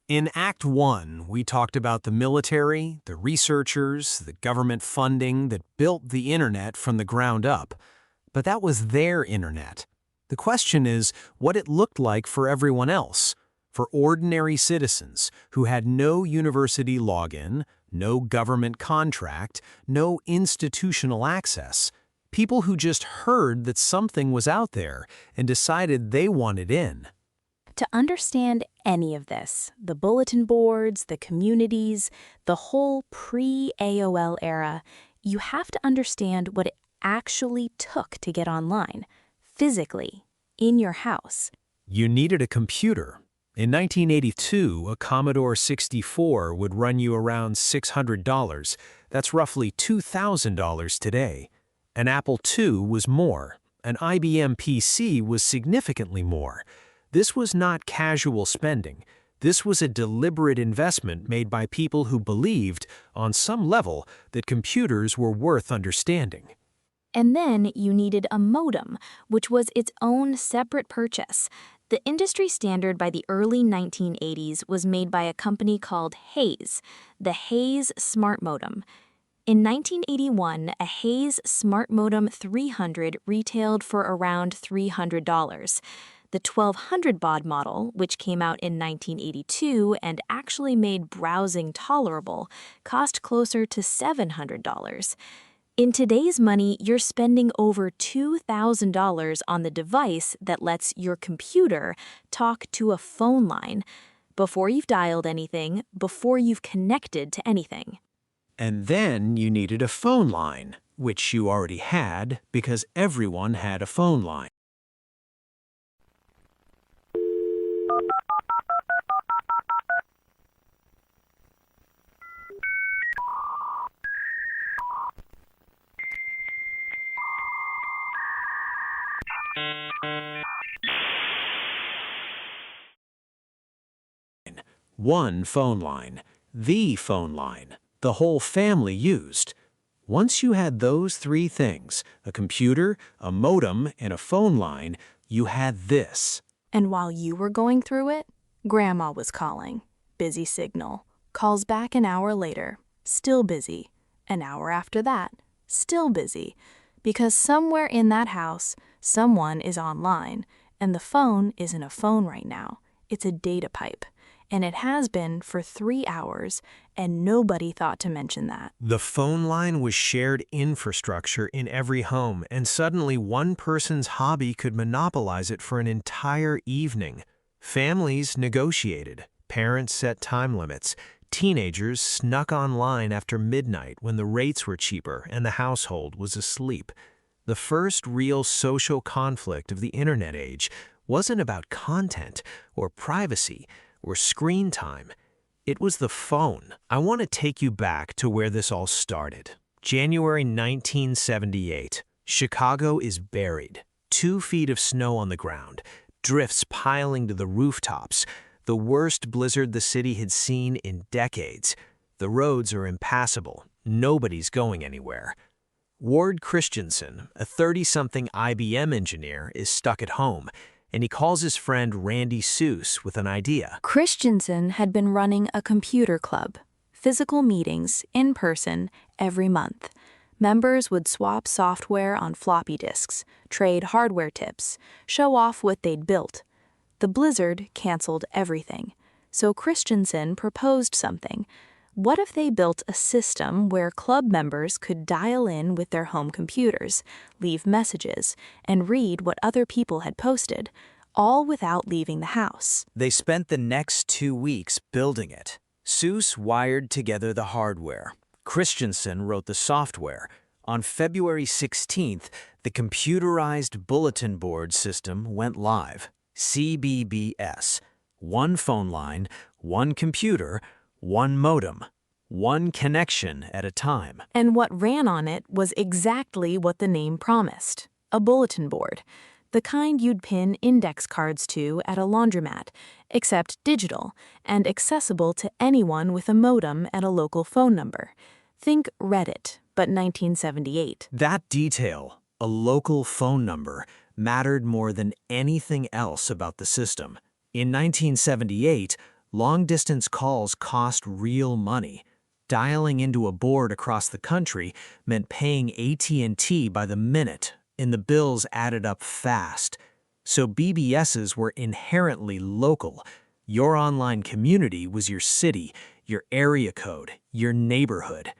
In Act 1, we talked about the military, the researchers, the government funding that built the internet from the ground up. But that was their internet. The question is what it looked like for everyone else, for ordinary citizens who had no university login, no government contract, no institutional access, people who just heard that something was out there and decided they wanted in. To understand any of this, the bulletin boards, the communities, the whole pre-AOL era, you have to understand what it actually took to get online, physically, in your house. You needed a computer. In 1982, a Commodore 64 would run you around $600. That's roughly $2,000 today. An Apple II was more. An IBM PC was significantly more. This was not casual spending. This was a deliberate investment made by people who believed, on some level, that computers were worth understanding. And then you needed a modem, which was its own separate purchase. The industry standard by the early 1980s was made by a company called Hayes, the Hayes Smart Modem. In 1981, a Hayes Smart Modem 300 retailed for around $300. The 1200 baud model, which came out in 1982 and actually made browsing tolerable, cost closer to $700. In today's money, you're spending over $2,000 on the device that lets your computer talk to a phone line before you've dialed anything, before you've connected to anything. And then you needed a phone line, which you already had because everyone had a phone line. One phone line, the phone line, the whole family used. Once you had those three things, a computer, a modem, and a phone line, you had this. And while you were going through it, Grandma was calling. Busy signal. Calls back an hour later. Still busy. An hour after that. Still busy. Because somewhere in that house, someone is online, and the phone isn't a phone right now. It's a data pipe. And it has been for 3 hours, and nobody thought to mention that. The phone line was shared infrastructure in every home, and suddenly one person's hobby could monopolize it for an entire evening. Families negotiated. Parents set time limits. Teenagers snuck online after midnight when the rates were cheaper and the household was asleep. The first real social conflict of the internet age wasn't about content or privacy or screen time. It was the phone. I want to take you back to where this all started. January 1978. Chicago is buried. 2 feet of snow on the ground. Drifts piling to the rooftops. The worst blizzard the city had seen in decades. The roads are impassable. Nobody's going anywhere. Ward Christensen, a 30-something IBM engineer, is stuck at home, and he calls his friend Randy Seuss with an idea. Christensen had been running a computer club, physical meetings, in person, every month. Members would swap software on floppy disks, trade hardware tips, show off what they'd built. The blizzard canceled everything, so Christensen proposed something. What if they built a system where club members could dial in with their home computers, leave messages, and read what other people had posted, all without leaving the house? They spent the next 2 weeks building it. Seuss wired together the hardware. Christensen wrote the software. On February 16th, the computerized bulletin board system went live. CBBS. One phone line, one computer, one modem, one connection at a time. And what ran on it was exactly what the name promised, a bulletin board, the kind you'd pin index cards to at a laundromat, except digital and accessible to anyone with a modem and a local phone number. Think Reddit, but 1978. That detail, a local phone number, mattered more than anything else about the system. In 1978, Long-distance calls cost real money. Dialing into a board across the country meant paying AT&T by the minute, and the bills added up fast. So BBSes were inherently local. Your online community was your city, your area code, your neighborhood.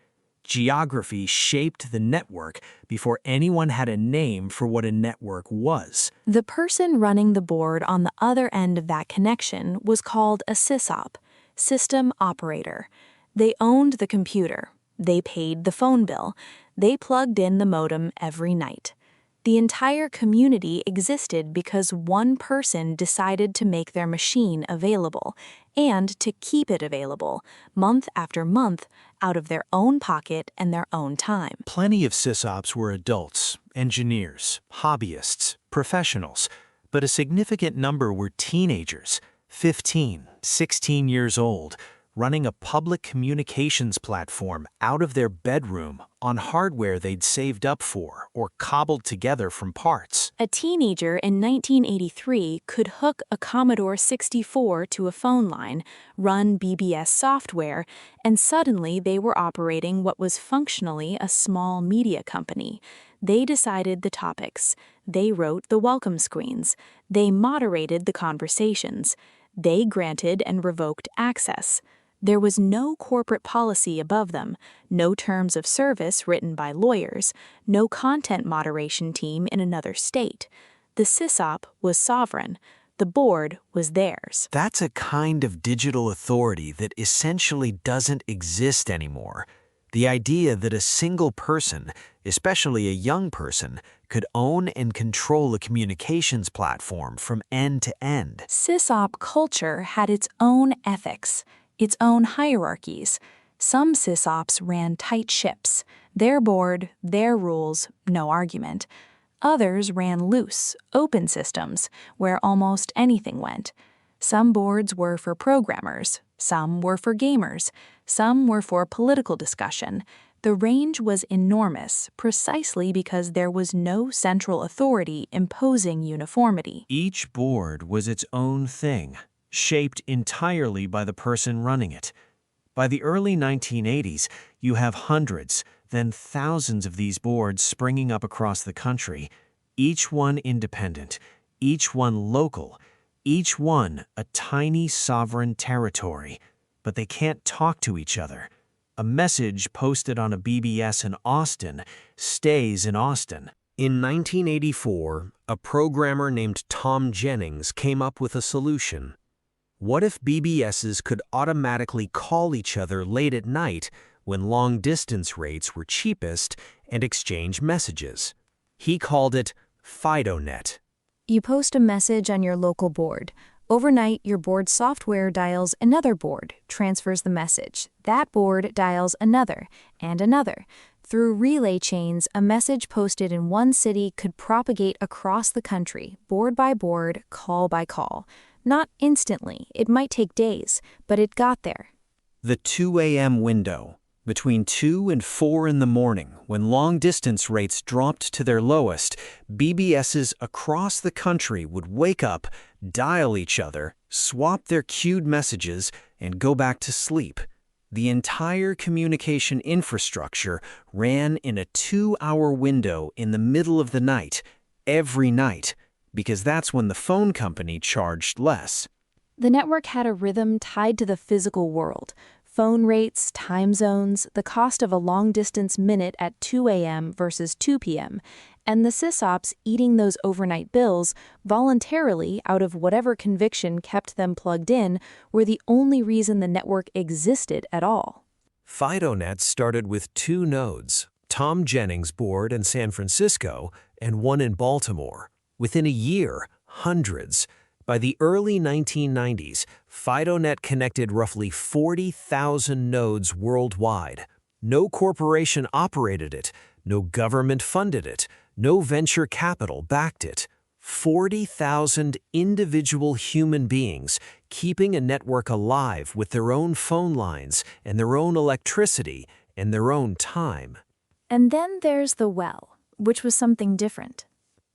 Geography shaped the network before anyone had a name for what a network was. The person running the board on the other end of that connection was called a sysop, system operator. They owned the computer. They paid the phone bill. They plugged in the modem every night. The entire community existed because one person decided to make their machine available and to keep it available, month after month, out of their own pocket and their own time. Plenty of sysops were adults, engineers, hobbyists, professionals, but a significant number were teenagers, 15, 16 years old, running a public communications platform out of their bedroom on hardware they'd saved up for or cobbled together from parts. A teenager in 1983 could hook a Commodore 64 to a phone line, run BBS software, and suddenly they were operating what was functionally a small media company. They decided the topics. They wrote the welcome screens. They moderated the conversations. They granted and revoked access. There was no corporate policy above them, no terms of service written by lawyers, no content moderation team in another state. The sysop was sovereign. The board was theirs. That's a kind of digital authority that essentially doesn't exist anymore. The idea that a single person, especially a young person, could own and control a communications platform from end to end. Sysop culture had its own ethics, its own hierarchies. Some sysops ran tight ships. Their board, their rules, no argument. Others ran loose, open systems, where almost anything went. Some boards were for programmers, some were for gamers, some were for political discussion. The range was enormous, precisely because there was no central authority imposing uniformity. Each board was its own thing, shaped entirely by the person running it. By the early 1980s, you have hundreds, then thousands of these boards springing up across the country, each one independent, each one local, each one a tiny sovereign territory, but they can't talk to each other. A message posted on a BBS in Austin stays in Austin. In 1984, a programmer named Tom Jennings came up with a solution. What if BBSes could automatically call each other late at night when long-distance rates were cheapest and exchange messages? He called it FidoNet. You post a message on your local board. Overnight, your board software dials another board, transfers the message. That board dials another and another. Through relay chains, a message posted in one city could propagate across the country, board by board, call by call. Not instantly, it might take days, but it got there. The 2 a.m. window, between 2 and 4 in the morning, when long-distance rates dropped to their lowest, BBSes across the country would wake up, dial each other, swap their queued messages, and go back to sleep. The entire communication infrastructure ran in a 2-hour window in the middle of the night, every night, because that's when the phone company charged less. The network had a rhythm tied to the physical world. Phone rates, time zones, the cost of a long-distance minute at 2 a.m. versus 2 p.m., and the sysops eating those overnight bills voluntarily out of whatever conviction kept them plugged in were the only reason the network existed at all. FidoNet started with 2 nodes, Tom Jennings' board in San Francisco and one in Baltimore. Within a year, hundreds. By the early 1990s, FidoNet connected roughly 40,000 nodes worldwide. No corporation operated it, no government funded it, no venture capital backed it. 40,000 individual human beings keeping a network alive with their own phone lines and their own electricity and their own time. And then there's the well, which was something different.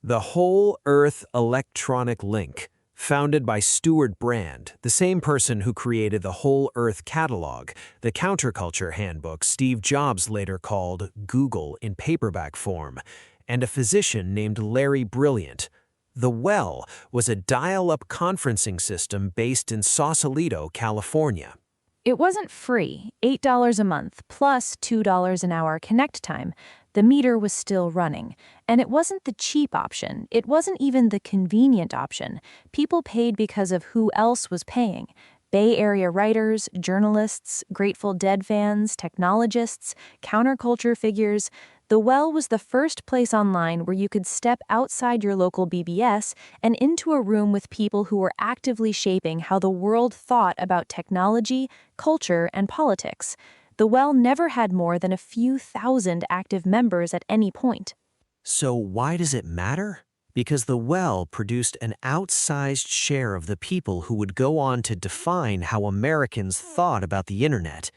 The whole Earth electronic link. Founded by Stuart Brand, the same person who created the Whole Earth Catalog, the counterculture handbook Steve Jobs later called Google in paperback form, and a physician named Larry Brilliant. The Well was a dial-up conferencing system based in Sausalito, California. It wasn't free, $8 a month, plus $2 an hour connect time. The meter was still running. And it wasn't the cheap option. It wasn't even the convenient option. People paid because of who else was paying. Bay Area writers, journalists, Grateful Dead fans, technologists, counterculture figures. The Well was the first place online where you could step outside your local BBS and into a room with people who were actively shaping how the world thought about technology, culture, and politics. The Well never had more than a few thousand active members at any point. So why does it matter? Because the Well produced an outsized share of the people who would go on to define how Americans thought about the internet.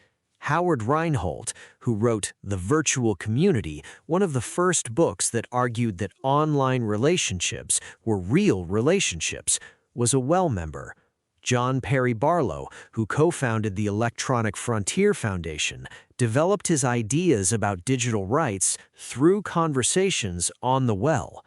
Howard Reinhold, who wrote The Virtual Community, one of the first books that argued that online relationships were real relationships, was a Well member. John Perry Barlow, who co-founded the Electronic Frontier Foundation, developed his ideas about digital rights through conversations on the Well.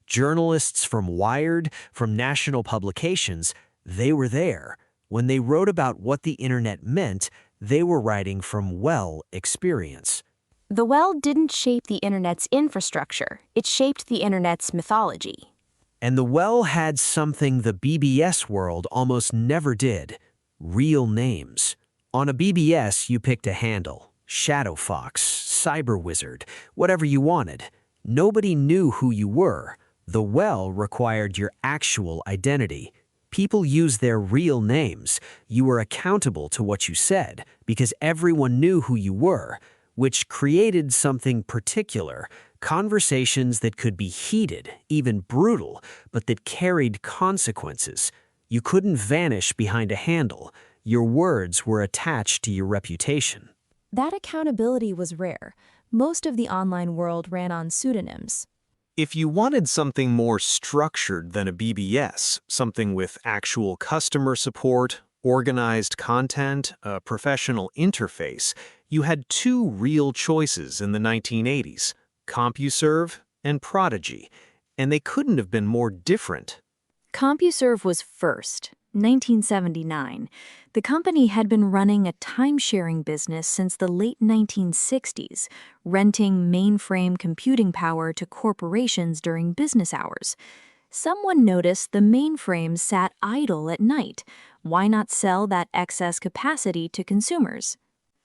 Journalists from Wired, from national publications, they were there. When they wrote about what the internet meant, they were writing from Well experience. The Well didn't shape the internet's infrastructure, it shaped the internet's mythology. And the Well had something the BBS world almost never did: real names. On a BBS, you picked a handle: Shadow Fox, Cyber Wizard, whatever you wanted. Nobody knew who you were. The Well required your actual identity. People used their real names. You were accountable to what you said because everyone knew who you were, which created something particular: conversations that could be heated, even brutal, but that carried consequences. You couldn't vanish behind a handle. Your words were attached to your reputation. That accountability was rare. Most of the online world ran on pseudonyms. If you wanted something more structured than a BBS, something with actual customer support, organized content, a professional interface, you had two real choices in the 1980s: CompuServe and Prodigy, and they couldn't have been more different. CompuServe was first, 1979. The company had been running a time-sharing business since the late 1960s, renting mainframe computing power to corporations during business hours. Someone noticed the mainframe sat idle at night. Why not sell that excess capacity to consumers?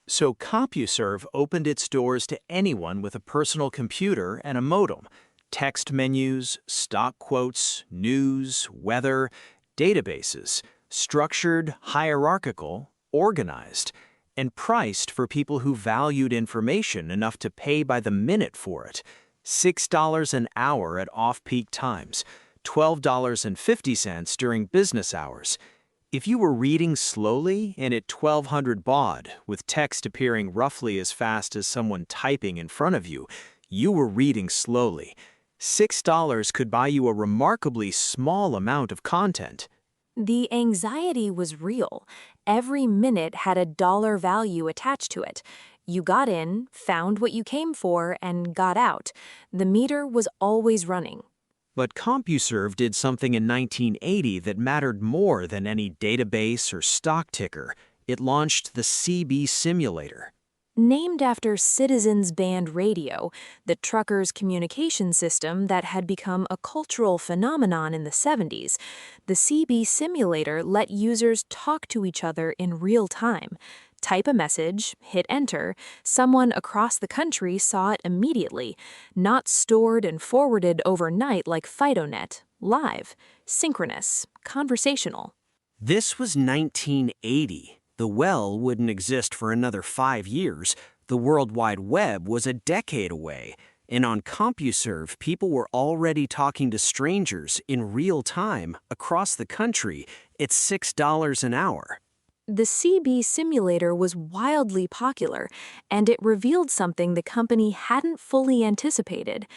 So CompuServe opened its doors to anyone with a personal computer and a modem. Text menus, stock quotes, news, weather, databases, structured, hierarchical, organized, and priced for people who valued information enough to pay by the minute for it. $6 an hour at off-peak times, $12.50 during business hours. If you were reading slowly and at 1200 baud, with text appearing roughly as fast as someone typing in front of you, you were reading slowly. $6 could buy you a remarkably small amount of content. The anxiety was real. Every minute had a dollar value attached to it. You got in, found what you came for, and got out. The meter was always running. But CompuServe did something in 1980 that mattered more than any database or stock ticker. It launched the CB simulator. Named after Citizens Band Radio, the truckers' communication system that had become a cultural phenomenon in the 70s, the CB simulator let users talk to each other in real time. Type a message, hit enter, someone across the country saw it immediately, not stored and forwarded overnight like FidoNet, live, synchronous, conversational. This was 1980. The Well wouldn't exist for another 5 years. The World Wide Web was a decade away. And on CompuServe, people were already talking to strangers in real time across the country at $6 an hour. The CB simulator was wildly popular, and it revealed something the company hadn't fully anticipated.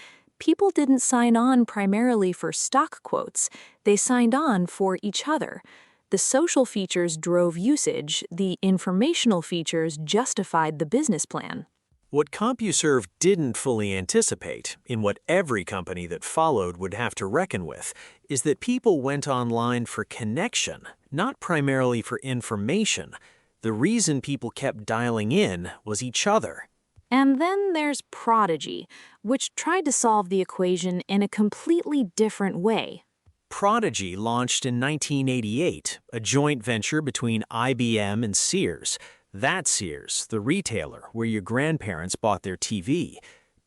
people didn't sign on primarily for stock quotes, they signed on for each other. The social features drove usage, the informational features justified the business plan. What CompuServe didn't fully anticipate, in what every company that followed would have to reckon with, is that people went online for connection, not primarily for information. The reason people kept dialing in was each other. And then there's Prodigy, which tried to solve the equation in a completely different way. Prodigy launched in 1988, a joint venture between IBM and Sears. That Sears, the retailer where your grandparents bought their TV.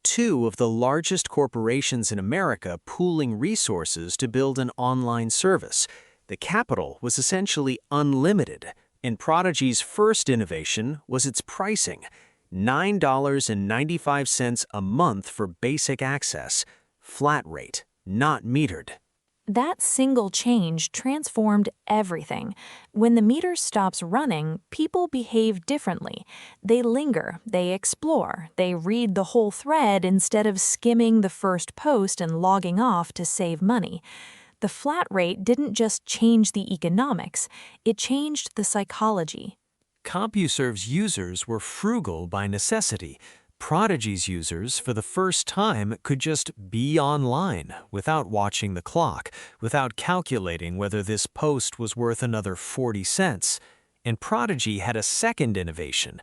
Two of the largest corporations in America pooling resources to build an online service. The capital was essentially unlimited, and Prodigy's first innovation was its pricing. $9.95 a month for basic access. Flat rate, not metered. That single change transformed everything. When the meter stops running, people behave differently. They linger, they explore, they read the whole thread instead of skimming the first post and logging off to save money. The flat rate didn't just change the economics, it changed the psychology. CompuServe's users were frugal by necessity. Prodigy's users, for the first time, could just be online without watching the clock, without calculating whether this post was worth another 40 cents. And Prodigy had a second innovation: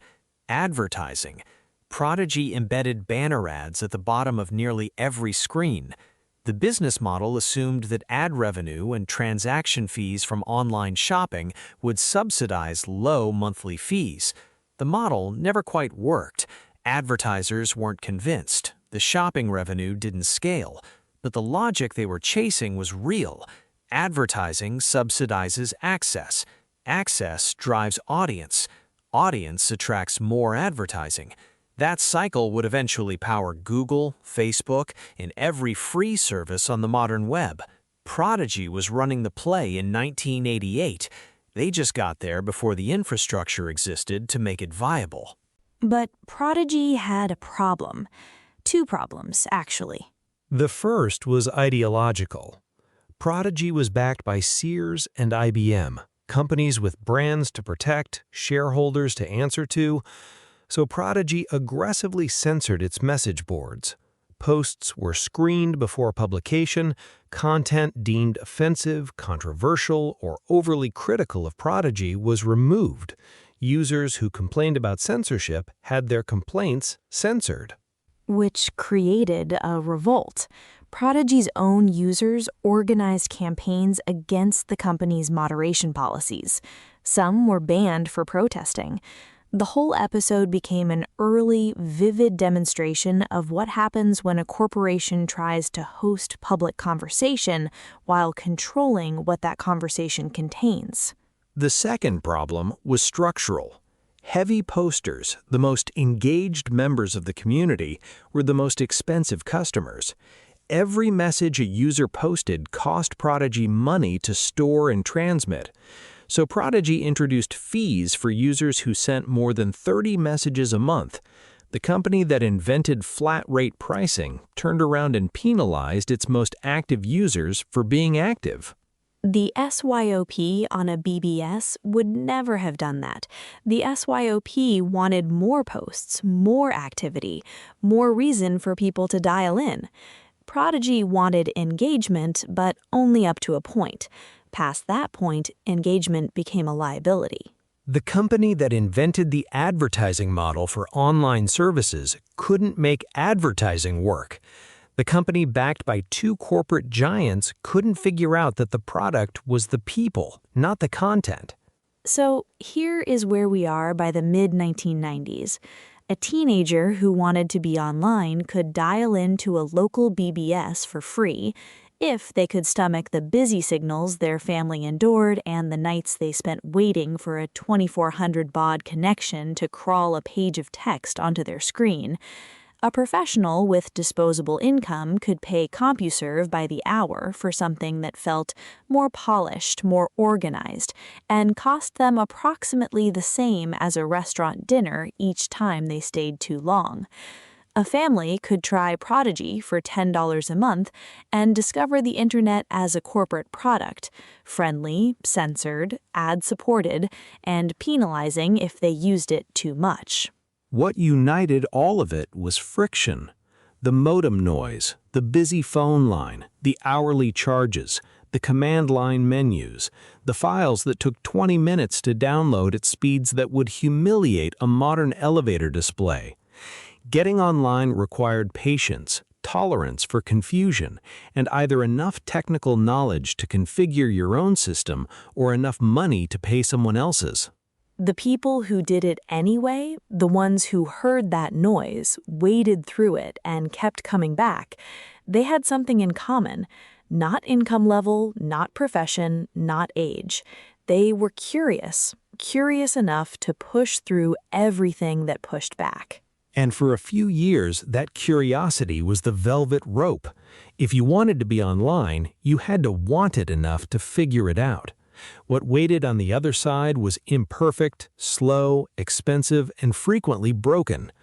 advertising. Prodigy embedded banner ads at the bottom of nearly every screen. The business model assumed that ad revenue and transaction fees from online shopping would subsidize low monthly fees. The model never quite worked. Advertisers weren't convinced. The shopping revenue didn't scale. But the logic they were chasing was real. Advertising subsidizes access. Access drives audience. Audience attracts more advertising. That cycle would eventually power Google, Facebook, and every free service on the modern web. Prodigy was running the play in 1988. They just got there before the infrastructure existed to make it viable. But Prodigy had a problem. Two problems, actually. The first was ideological. Prodigy was backed by Sears and IBM, companies with brands to protect, shareholders to answer to, so Prodigy aggressively censored its message boards. Posts were screened before publication, content deemed offensive, controversial, or overly critical of Prodigy was removed. Users who complained about censorship had their complaints censored. Which created a revolt. Prodigy's own users organized campaigns against the company's moderation policies. Some were banned for protesting. The whole episode became an early, vivid demonstration of what happens when a corporation tries to host public conversation while controlling what that conversation contains. The second problem was structural. Heavy posters, the most engaged members of the community, were the most expensive customers. Every message a user posted cost Prodigy money to store and transmit. So Prodigy introduced fees for users who sent more than 30 messages a month. The company that invented flat-rate pricing turned around and penalized its most active users for being active. The SYOP on a BBS would never have done that. The SYOP wanted more posts, more activity, more reason for people to dial in. Prodigy wanted engagement, but only up to a point. Past that point, engagement became a liability. The company that invented the advertising model for online services couldn't make advertising work. The company backed by two corporate giants couldn't figure out that the product was the people, not the content. So here is where we are by the mid-1990s. A teenager who wanted to be online could dial into a local BBS for free if they could stomach the busy signals their family endured and the nights they spent waiting for a 2400 baud connection to crawl a page of text onto their screen. A professional with disposable income could pay CompuServe by the hour for something that felt more polished, more organized, and cost them approximately the same as a restaurant dinner each time they stayed too long. A family could try Prodigy for $10 a month and discover the internet as a corporate product, friendly, censored, ad-supported, and penalizing if they used it too much. What united all of it was friction. The modem noise, the busy phone line, the hourly charges, the command line menus, the files that took 20 minutes to download at speeds that would humiliate a modern elevator display. Getting online required patience, tolerance for confusion, and either enough technical knowledge to configure your own system or enough money to pay someone else's. The people who did it anyway, the ones who heard that noise, waded through it, and kept coming back, they had something in common. Not income level, not profession, not age. They were curious enough to push through everything that pushed back. And for a few years, that curiosity was the velvet rope. If you wanted to be online, you had to want it enough to figure it out. What waited on the other side was imperfect, slow, expensive, and frequently broken.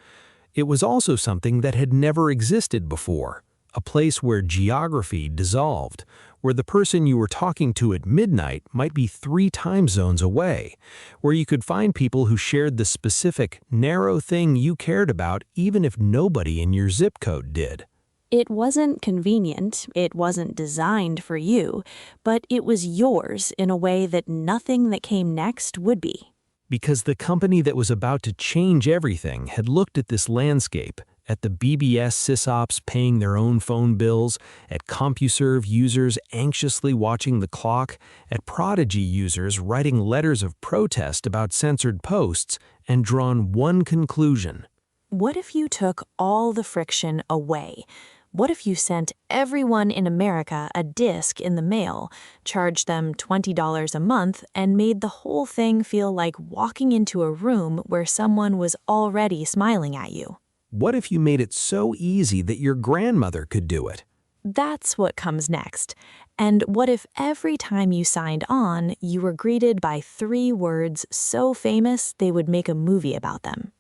It was also something that had never existed before, a place where geography dissolved, where the person you were talking to at midnight might be 3 time zones away, where you could find people who shared the specific, narrow thing you cared about even if nobody in your zip code did. It wasn't convenient, it wasn't designed for you, but it was yours in a way that nothing that came next would be. Because the company that was about to change everything had looked at this landscape, at the BBS sysops paying their own phone bills, at CompuServe users anxiously watching the clock, at Prodigy users writing letters of protest about censored posts, and drawn one conclusion. What if you took all the friction away? What if you sent everyone in America a disc in the mail, charged them $20 a month, and made the whole thing feel like walking into a room where someone was already smiling at you? What if you made it so easy that your grandmother could do it? That's what comes next. And what if every time you signed on, you were greeted by 3 words so famous they would make a movie about them?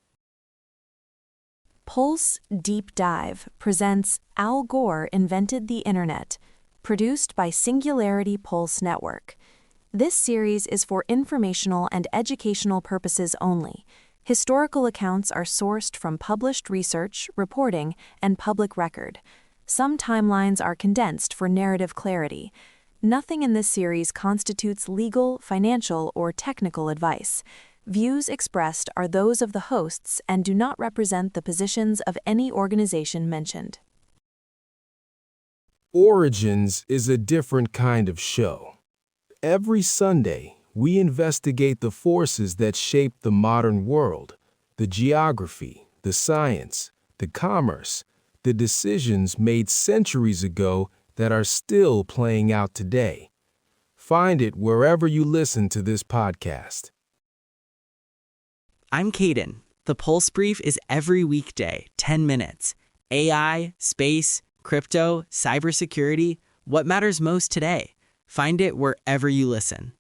Pulse Deep Dive presents Al Gore Invented the Internet, produced by Singularity Pulse Network. This series is for informational and educational purposes only. Historical accounts are sourced from published research, reporting, and public record. Some timelines are condensed for narrative clarity. Nothing in this series constitutes legal, financial, or technical advice. Views expressed are those of the hosts and do not represent the positions of any organization mentioned. Origins is a different kind of show. Every Sunday, we investigate the forces that shape the modern world, the geography, the science, the commerce, the decisions made centuries ago that are still playing out today. Find it wherever you listen to this podcast. I'm Caden. The Pulse Brief is every weekday, 10 minutes. AI, space, crypto, cybersecurity, what matters most today? Find it wherever you listen.